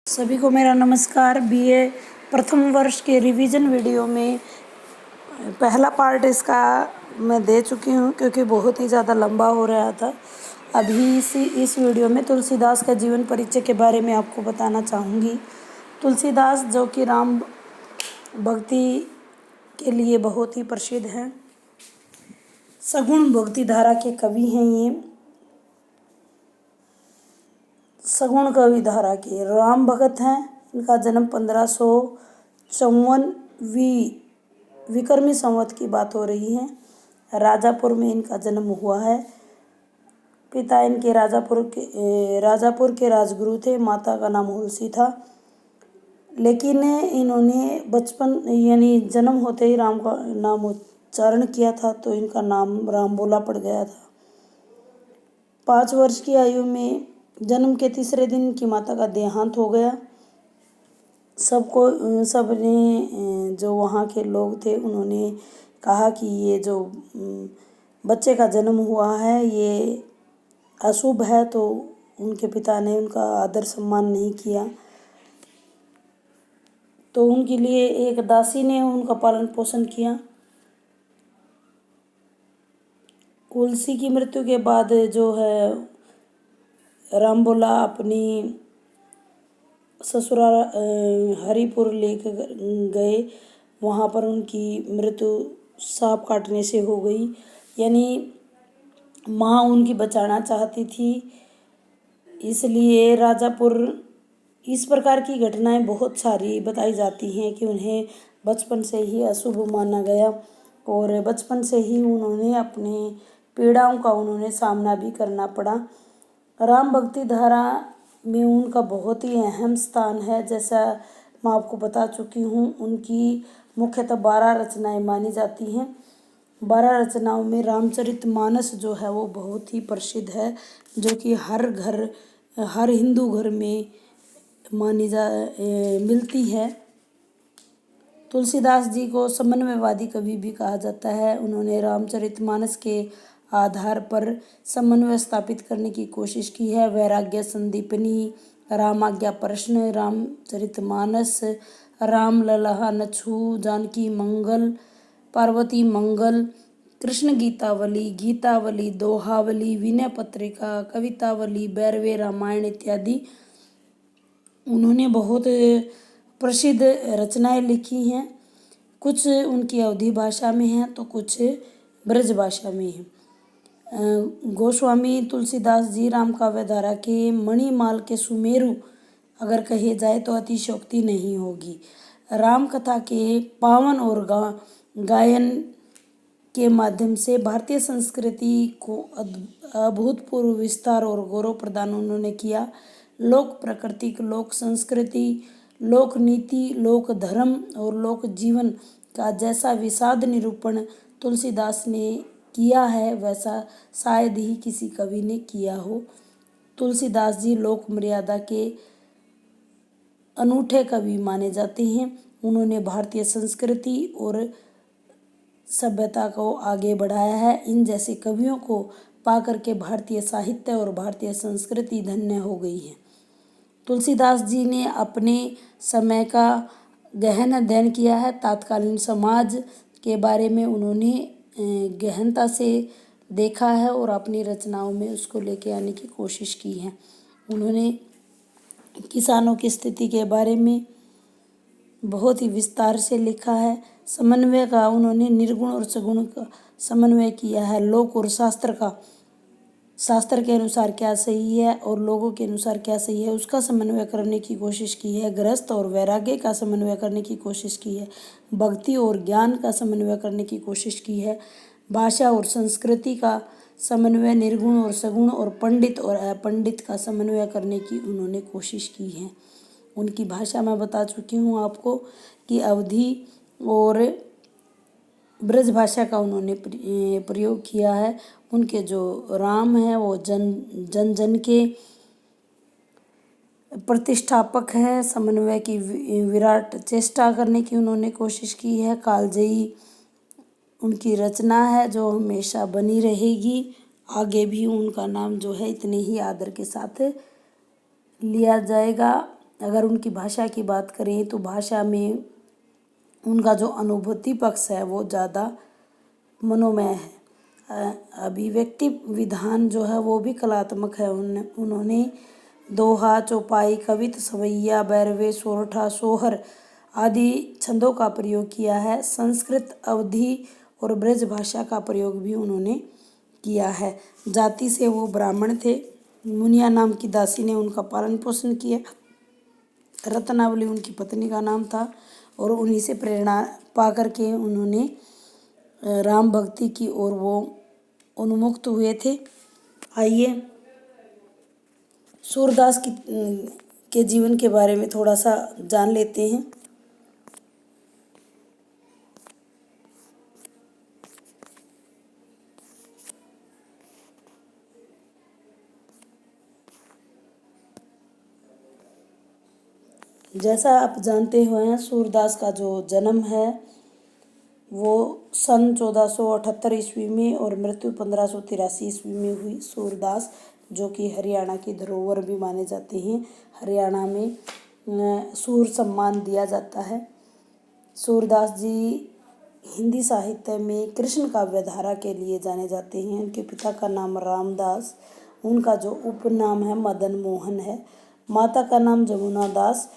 सभी को मेरा नमस्कार। बीए प्रथम वर्ष के रिवीजन वीडियो में पहला पार्ट इसका मैं दे चुकी हूँ क्योंकि बहुत ही ज़्यादा लंबा हो रहा था। अभी इस वीडियो में तुलसीदास का जीवन परिचय के बारे में आपको बताना चाहूँगी। तुलसीदास जो कि राम भक्ति के लिए बहुत ही प्रसिद्ध हैं, सगुण भक्ति धारा के कवि हैं। ये सगुण कवि धारा के राम भगत हैं। इनका जन्म 1554 विक्रमी संवत की बात हो रही है। राजापुर में इनका जन्म हुआ है। पिता इनके राजापुर के राजगुरु थे। माता का नाम हुलसी था, लेकिन इन्होंने बचपन यानी जन्म होते ही राम का नाम उच्चारण किया था, तो इनका नाम राम बोला पड़ गया था। 5 वर्ष की आयु में जन्म के तीसरे दिन इनकी माता का देहांत हो गया। सबने जो वहाँ के लोग थे उन्होंने कहा कि ये जो बच्चे का जन्म हुआ है ये अशुभ है, तो उनके पिता ने उनका आदर सम्मान नहीं किया। तो उनके लिए एक दासी ने उनका पालन पोषण किया। तुलसी की मृत्यु के बाद जो है राम बोला अपनी ससुराल हरिपुर लेकर गए। वहाँ पर उनकी मृत्यु सांप काटने से हो गई, यानी माँ उनकी बचाना चाहती थी, इसलिए राजापुर। इस प्रकार की घटनाएं बहुत सारी बताई जाती हैं कि उन्हें बचपन से ही अशुभ माना गया और बचपन से ही उन्होंने अपने पीड़ाओं का सामना भी करना पड़ा। राम भक्ति धारा में उनका बहुत ही अहम स्थान है। जैसा मैं आपको बता चुकी हूँ, उनकी मुख्यतः 12 रचनाएं मानी जाती हैं। 12 रचनाओं में रामचरितमानस जो है वो बहुत ही प्रसिद्ध है, जो कि हर हिंदू घर में मिलती है। तुलसीदास जी को समन्वयवादी कवि भी कहा जाता है। उन्होंने रामचरितमानस के आधार पर समन्वय स्थापित करने की कोशिश की है। वैराग्य संदीपनी, रामाज्ञा प्रश्न, रामचरितमानस, राम लला नछू, जानकी मंगल, पार्वती मंगल, कृष्ण गीतावली, दोहावली, विनय पत्रिका, कवितावली, बैरवे रामायण इत्यादि उन्होंने बहुत प्रसिद्ध रचनाएं लिखी हैं। कुछ उनकी अवधी भाषा में हैं तो कुछ ब्रज भाषा में हैं। गोस्वामी तुलसीदास जी राम काव्य धारा के मणिमाल के सुमेरु अगर कहे जाए तो अतिशयोक्ति नहीं होगी। राम कथा के पावन और गायन के माध्यम से भारतीय संस्कृति को अभूतपूर्व विस्तार और गौरव प्रदान उन्होंने किया। लोक प्रकृति, लोक संस्कृति, लोक नीति, लोक धर्म और लोक जीवन का जैसा विषाद निरूपण तुलसीदास ने किया है, वैसा शायद ही किसी कवि ने किया हो। तुलसीदास जी लोक मर्यादा के अनूठे कवि माने जाते हैं। उन्होंने भारतीय संस्कृति और सभ्यता को आगे बढ़ाया है। इन जैसे कवियों को पाकर के भारतीय साहित्य और भारतीय संस्कृति धन्य हो गई है। तुलसीदास जी ने अपने समय का गहन अध्ययन किया है। तत्कालीन समाज के बारे में उन्होंने गहनता से देखा है और अपनी रचनाओं में उसको लेके आने की कोशिश की है। उन्होंने किसानों की स्थिति के बारे में बहुत ही विस्तार से लिखा है। समन्वय का उन्होंने निर्गुण और सगुण का समन्वय किया है। लोक और शास्त्र का, शास्त्र के अनुसार क्या सही है और लोगों के अनुसार क्या सही है, उसका समन्वय करने की कोशिश की है। गृहस्थ और वैराग्य का समन्वय करने की कोशिश की है। भक्ति और ज्ञान का समन्वय करने की कोशिश की है। भाषा और संस्कृति का समन्वय, निर्गुण और सगुण और पंडित और अपंडित का समन्वय करने की उन्होंने कोशिश की है। उनकी भाषा मैं बता चुकी हूँ आपको कि अवधी और ब्रज भाषा का उन्होंने प्रयोग किया है। उनके जो राम हैं वो जन जन के प्रतिष्ठापक है। समन्वय की विराट चेष्टा करने की उन्होंने कोशिश की है। कालजयी उनकी रचना है जो हमेशा बनी रहेगी। आगे भी उनका नाम जो है इतने ही आदर के साथ लिया जाएगा। अगर उनकी भाषा की बात करें तो भाषा में उनका जो अनुभूति पक्ष है वो ज़्यादा मनोमय है। अभिव्यक्ति विधान जो है वो भी कलात्मक है। उन्होंने दोहा, चौपाई, कवित्त, सवैया, बैरवे, सोरठा, सोहर आदि छंदों का प्रयोग किया है। संस्कृत, अवधी और ब्रज भाषा का प्रयोग भी उन्होंने किया है। जाति से वो ब्राह्मण थे। मुनिया नाम की दासी ने उनका पालन पोषण किया। रत्नावली उनकी पत्नी का नाम था और उन्हीं से प्रेरणा पा करके उन्होंने राम भक्ति की ओर वो उन्मुक्त हुए थे। आइए सूरदास के जीवन के बारे में थोड़ा सा जान लेते हैं। जैसा आप जानते हैं सूरदास का जो जन्म है वो सन 1478 ईस्वी में और मृत्यु 1583 ईस्वी में हुई। सूरदास जो कि हरियाणा की धरोहर भी माने जाते हैं। हरियाणा में सूर सम्मान दिया जाता है। सूरदास जी हिंदी साहित्य में कृष्ण काव्य धारा के लिए जाने जाते हैं। उनके पिता का नाम रामदास, उनका जो उपनाम है मदन मोहन है। माता का नाम जमुना दास।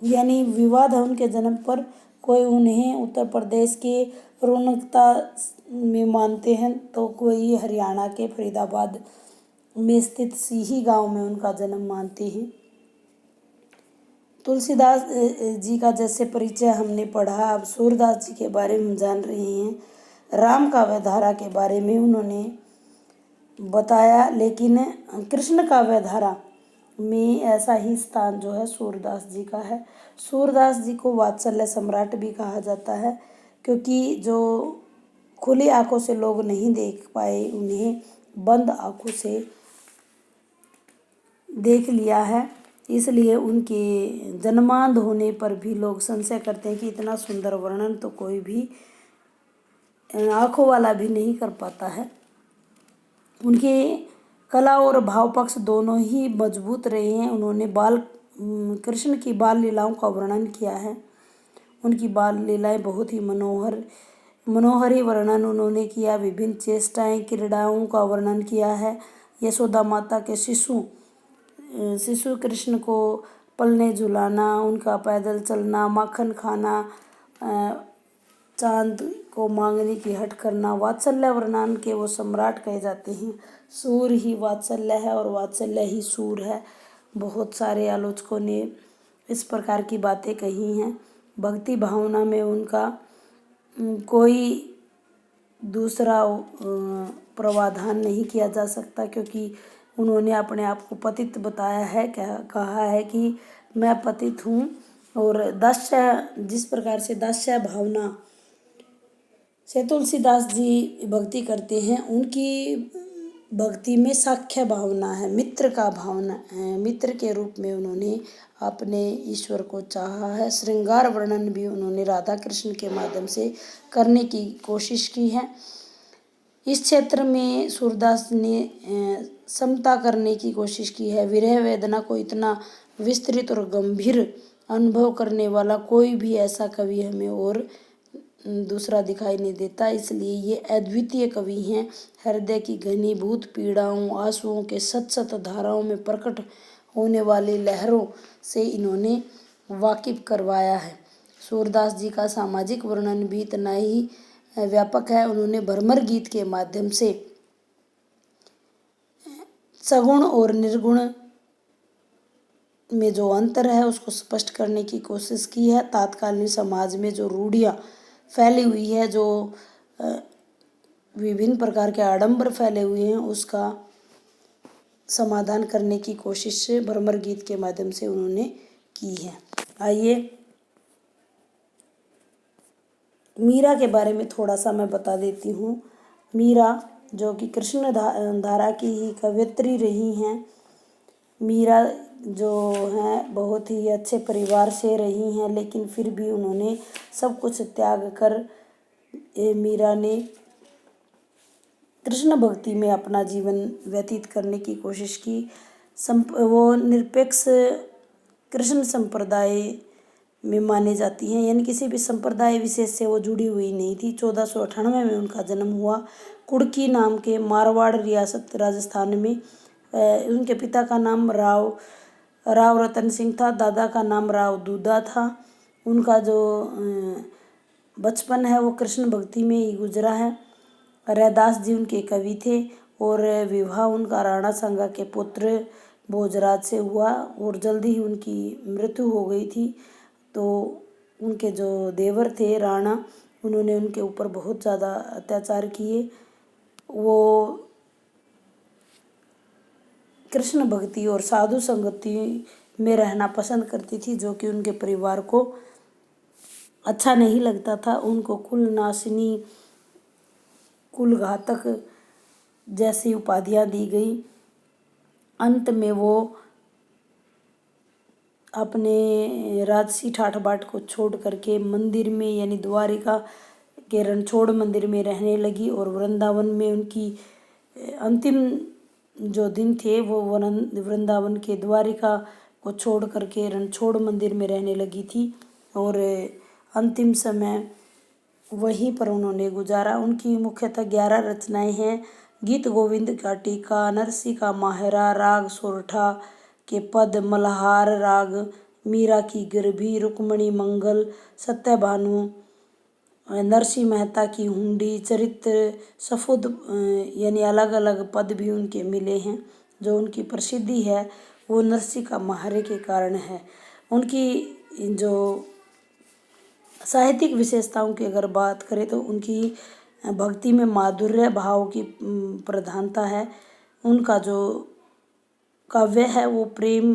यानी विवाद है उनके जन्म पर। कोई उन्हें उत्तर प्रदेश के रौनकता में मानते हैं तो कोई हरियाणा के फरीदाबाद में स्थित सीही गांव में उनका जन्म मानते हैं। तुलसीदास जी का जैसे परिचय हमने पढ़ा, अब सूरदास जी के बारे में जान रहे हैं। राम काव्य धारा के बारे में उन्होंने बताया, लेकिन कृष्ण काव्य धारा में ऐसा ही स्थान जो है सूरदास जी का है। सूरदास जी को वात्सल्य सम्राट भी कहा जाता है, क्योंकि जो खुली आंखों से लोग नहीं देख पाए उन्हें बंद आंखों से देख लिया है। इसलिए उनके जन्मांध होने पर भी लोग संशय करते हैं कि इतना सुंदर वर्णन तो कोई भी आंखों वाला भी नहीं कर पाता है। उनके कला और भाव पक्ष दोनों ही मजबूत रहे हैं। उन्होंने कृष्ण की बाल लीलाओं का वर्णन किया है। उनकी बाल लीलाएं बहुत ही मनोहर ही वर्णन उन्होंने किया। विभिन्न चेष्टाएं, क्रीड़ाओं का वर्णन किया है। यशोदा माता के शिशु कृष्ण को पलने झुलाना, उनका पैदल चलना, माखन खाना, चांद को मांगने की हट करना, वात्सल्य वर्णन के वो सम्राट कहे जाते हैं। सूर ही वात्सल्य है और वात्सल्य ही सूर है। बहुत सारे आलोचकों ने इस प्रकार की बातें कही हैं। भक्ति भावना में उनका कोई दूसरा प्रावधान नहीं किया जा सकता, क्योंकि उन्होंने अपने आप को पतित बताया है। कहा है कि मैं पतित हूँ। और दास्य, जिस प्रकार से दास्य भावना से तुलसीदास जी भक्ति करते हैं, उनकी भक्ति में साख्य भावना है, मित्र का भावना है। मित्र के रूप में उन्होंने अपने ईश्वर को चाहा है। श्रृंगार वर्णन भी उन्होंने राधा कृष्ण के माध्यम से करने की कोशिश की है। इस क्षेत्र में सूरदास ने समता करने की कोशिश की है। विरह वेदना को इतना विस्तृत और गंभीर अनुभव करने वाला कोई भी ऐसा कवि हमें और दूसरा दिखाई नहीं देता। इसलिए ये अद्वितीय कवि हैं। हृदय की घनीभूत पीड़ाओं, आंसुओं के सत धाराओं में प्रकट होने वाली लहरों से इन्होंने वाकिफ करवाया है। सूरदास जी का सामाजिक वर्णन भी इतना ही व्यापक है। उन्होंने भ्रमर गीत के माध्यम से सगुण और निर्गुण में जो अंतर है उसको स्पष्ट करने की कोशिश की है। तात्कालीन समाज में जो रूढ़ियाँ फैली हुई है, जो विभिन्न प्रकार के आडंबर फैले हुए हैं, उसका समाधान करने की कोशिश भ्रमर गीत के माध्यम से उन्होंने की है। आइए मीरा के बारे में थोड़ा सा मैं बता देती हूँ। मीरा जो कि कृष्ण धारा की ही कवयित्री रही हैं। मीरा जो हैं बहुत ही अच्छे परिवार से रही हैं, लेकिन फिर भी उन्होंने सब कुछ त्याग कर मीरा ने कृष्ण भक्ति में अपना जीवन व्यतीत करने की कोशिश की। वो निरपेक्ष कृष्ण संप्रदाय में माने जाती हैं, यानी किसी भी संप्रदाय विशेष से वो जुड़ी हुई नहीं थी। 1498 में उनका जन्म हुआ कुड़की नाम के मारवाड़ रियासत राजस्थान में। उनके पिता का नाम राव रतन सिंह था, दादा का नाम राव दूधा था। उनका जो बचपन है वो कृष्ण भक्ति में ही गुजरा है। रैदास जी उनके कवि थे और विवाह उनका राणा सांगा के पुत्र भोजराज से हुआ और जल्दी ही उनकी मृत्यु हो गई थी। तो उनके जो देवर थे राणा, उन्होंने उनके ऊपर बहुत ज़्यादा अत्याचार किए। वो कृष्ण भक्ति और साधु संगति में रहना पसंद करती थी, जो कि उनके परिवार को अच्छा नहीं लगता था। उनको कुल नाशिनी, कुल घातक जैसी उपाधियाँ दी गई। अंत में वो अपने राजसी ठाठ बाट को छोड़ करके मंदिर में यानी द्वारिका के रणछोड़ मंदिर में रहने लगी और वृंदावन में उनकी अंतिम जो दिन थे वो वृंदावन के द्वारिका को छोड़ करके रणछोड़ मंदिर में रहने लगी थी और अंतिम समय वहीं पर उन्होंने गुजारा। उनकी मुख्यतः 11 रचनाएं हैं। गीत गोविंद का टीका, नरसी का माहरा, राग सोरठा के पद, मल्हार राग, मीरा की गिरभी, रुक्मणी मंगल, सत्यभानु, नरसिंह मेहता की हुंडी, चरित्र सफुद, यानी अलग अलग पद भी उनके मिले हैं। जो उनकी प्रसिद्धि है वो नरसिंह का माहरे के कारण है। उनकी जो साहित्यिक विशेषताओं की अगर बात करें तो उनकी भक्ति में माधुर्य भाव की प्रधानता है। उनका जो काव्य है वो प्रेम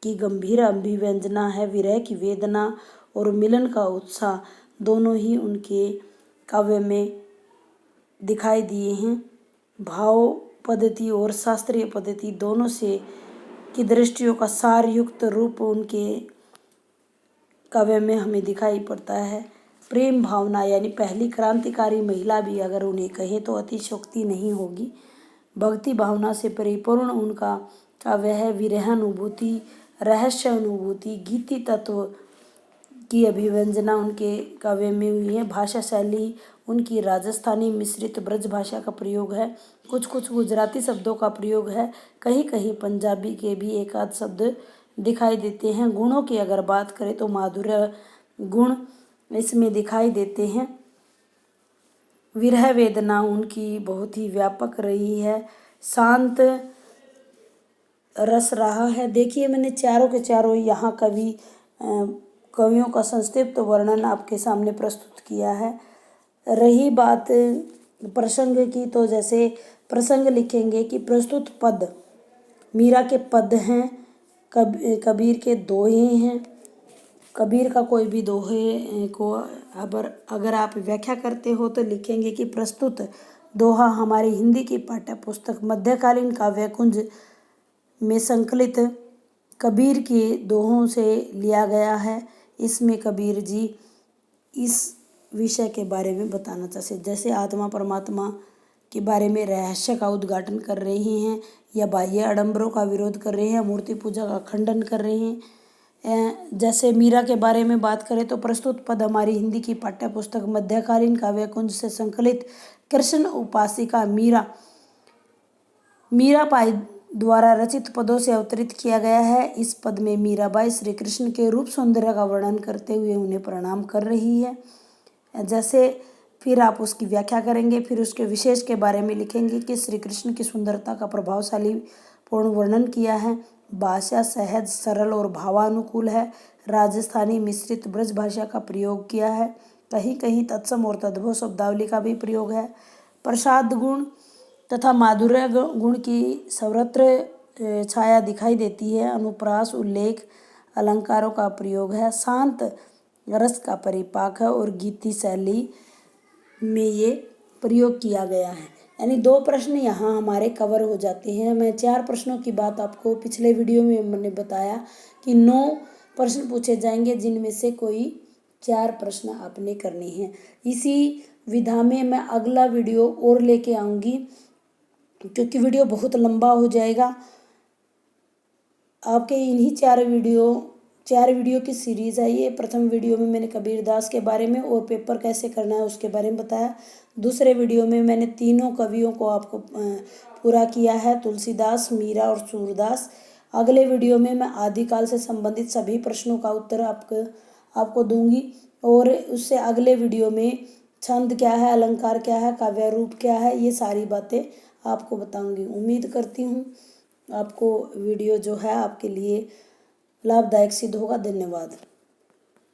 की गंभीर अभिव्यंजना है, विरह की वेदना और मिलन का उत्साह दोनों ही उनके काव्य में दिखाई दिए हैं। भाव पद्धति और शास्त्रीय पद्धति दोनों से की दृष्टियों का सारयुक्त रूप उनके काव्य में हमें दिखाई पड़ता है। प्रेम भावना यानी पहली क्रांतिकारी महिला भी अगर उन्हें कहें तो अतिशयोक्ति नहीं होगी। भक्ति भावना से परिपूर्ण उनका काव्य है। विरह अनुभूति, रहस्य अनुभूति, गीति तत्व की अभिव्यंजना उनके काव्य में हुई है। भाषा शैली उनकी राजस्थानी मिश्रित ब्रज भाषा का प्रयोग है। कुछ कुछ गुजराती शब्दों का प्रयोग है। कहीं कहीं पंजाबी के भी एक आध शब्द दिखाई देते हैं। गुणों की अगर बात करें तो माधुर्य गुण इसमें दिखाई देते हैं। विरह वेदना उनकी बहुत ही व्यापक रही है। शांत रस रहा है। देखिए मैंने चारों के चारों यहाँ कवियों का संक्षिप्त वर्णन आपके सामने प्रस्तुत किया है। रही बात प्रसंग की, तो जैसे प्रसंग लिखेंगे कि प्रस्तुत पद मीरा के पद हैं, कबीर के दोहे हैं। कबीर का कोई भी दोहे को अगर आप व्याख्या करते हो तो लिखेंगे कि प्रस्तुत दोहा हमारी हिंदी की पाठ्य पुस्तक मध्यकालीन काव्य कुंज में संकलित कबीर के दोहों से लिया गया है। इसमें कबीर जी इस विषय के बारे में बताना चाहते, जैसे आत्मा परमात्मा के बारे में रहस्य का उद्घाटन कर रहे हैं या बाह्य आडंबरों का विरोध कर रहे हैं, मूर्ति पूजा का खंडन कर रहे हैं। जैसे मीरा के बारे में बात करें तो प्रस्तुत पद हमारी हिंदी की पाठ्य पुस्तक मध्यकालीन काव्य कुंज से संकलित कृष्ण उपासिका मीराबाई द्वारा रचित पदों से अवतरित किया गया है। इस पद में मीराबाई श्री कृष्ण के रूप सौंदर्य का वर्णन करते हुए उन्हें प्रणाम कर रही है। जैसे फिर आप उसकी व्याख्या करेंगे, फिर उसके विशेष के बारे में लिखेंगे कि श्री कृष्ण की सुंदरता का प्रभावशाली पूर्ण वर्णन किया है। भाषा सहज, सरल और भावानुकूल है। राजस्थानी मिश्रित ब्रज भाषा का प्रयोग किया है। कहीं कहीं तत्सम और तद्भव शब्दावली का भी प्रयोग है। प्रसाद गुण तथा माधुर्य गुण की सर्वत्र छाया दिखाई देती है। अनुप्रास, उल्लेख, अलंकारों का प्रयोग है। शांत रस का परिपाक है और गीति शैली में ये प्रयोग किया गया है। यानी 2 प्रश्न यहाँ हमारे कवर हो जाते हैं। मैं 4 प्रश्नों की बात आपको पिछले वीडियो में मैंने बताया कि 9 प्रश्न पूछे जाएंगे, जिनमें से कोई 4 प्रश्न आपने करने हैं। इसी विधा में मैं अगला वीडियो और लेके आऊँगी, क्योंकि वीडियो बहुत लंबा हो जाएगा। आपके इन्हीं चार वीडियो की सीरीज़ है ये। प्रथम वीडियो में मैंने कबीरदास के बारे में और पेपर कैसे करना है उसके बारे में बताया। दूसरे वीडियो में मैंने तीनों कवियों को आपको पूरा किया है, तुलसीदास, मीरा और सूरदास। अगले वीडियो में मैं आदिकाल से संबंधित सभी प्रश्नों का उत्तर आपको दूंगी और उससे अगले वीडियो में छंद क्या है, अलंकार क्या है, काव्य रूप क्या है, ये सारी बातें आपको बताऊंगी। उम्मीद करती हूँ आपको वीडियो जो है आपके लिए लाभदायक सिद्ध होगा। धन्यवाद।